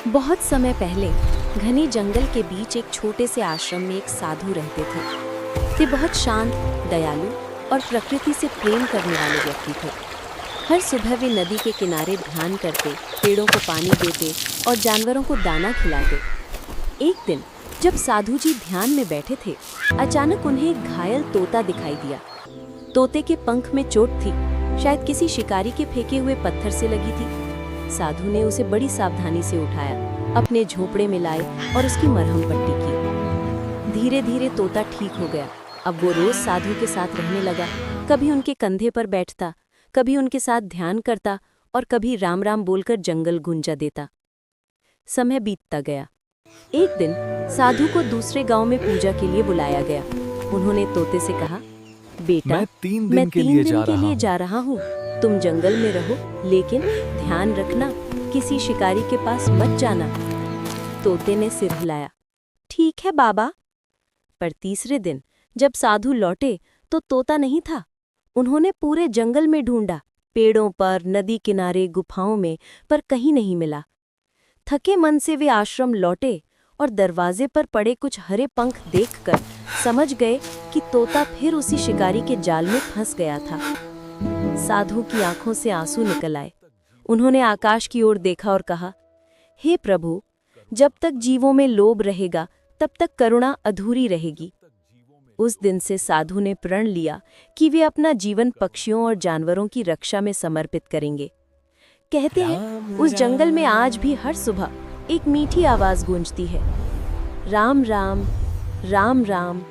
बहुत समय पहले घने जंगल के बीच एक छोटे से आश्रम में एक साधु रहते थे। वे बहुत शांत, दयालु और प्रकृति से प्रेम करने वाले व्यक्ति थे। हर सुबह वे नदी के किनारे ध्यान करते, पेड़ों को पानी देते और जानवरों को दाना खिलाते। एक दिन जब साधु जी ध्यान में बैठे थे, अचानक उन्हें एक घायल तोता दिखाई दिया। तोते के पंख में चोट थी, शायद किसी शिकारी के फेंके हुए पत्थर से लगी थी। साधु ने उसे बड़ी सावधानी से उठाया, अपने झोपड़े में लाए और उसकी मरहम पट्टी की। धीरे धीरे तोता ठीक हो गया। अब वो रोज साधु के साथ रहने लगा। कभी उनके कंधे पर बैठता, कभी उनके साथ ध्यान करता और कभी राम राम बोलकर जंगल गुंजा देता। समय बीतता गया। एक दिन साधु को दूसरे गांव में पूजा के लिए बुलाया गया। उन्होंने तोते से कहा, बेटा, मैं 3 दिन के लिए जा रहा हूँ। तुम जंगल में रहो, लेकिन ध्यान रखना, किसी शिकारी के पास मत जाना। तोते ने सिर हिलाया, ठीक है बाबा। पर तीसरे दिन जब साधु लौटे तो तोता नहीं था। उन्होंने पूरे जंगल में ढूंढा, पेड़ों पर, नदी किनारे, गुफाओं में, पर कहीं नहीं मिला। थके मन से वे आश्रम लौटे और दरवाजे पर पड़े कुछ हरे पंख देखकर समझ गए कि तोता फिर उसी शिकारी के जाल में फंस गया था। साधु की आंखों से आंसू निकल आए। उन्होंने आकाश की ओर देखा और कहा, हे प्रभु, जब तक जीवों में लोभ रहेगा तब तक करुणा अधूरी रहेगी। उस दिन से साधु ने प्रण लिया कि वे अपना जीवन पक्षियों और जानवरों की रक्षा में समर्पित करेंगे। कहते हैं, उस जंगल में आज भी हर सुबह एक मीठी आवाज गूंजती है, राम राम, राम राम।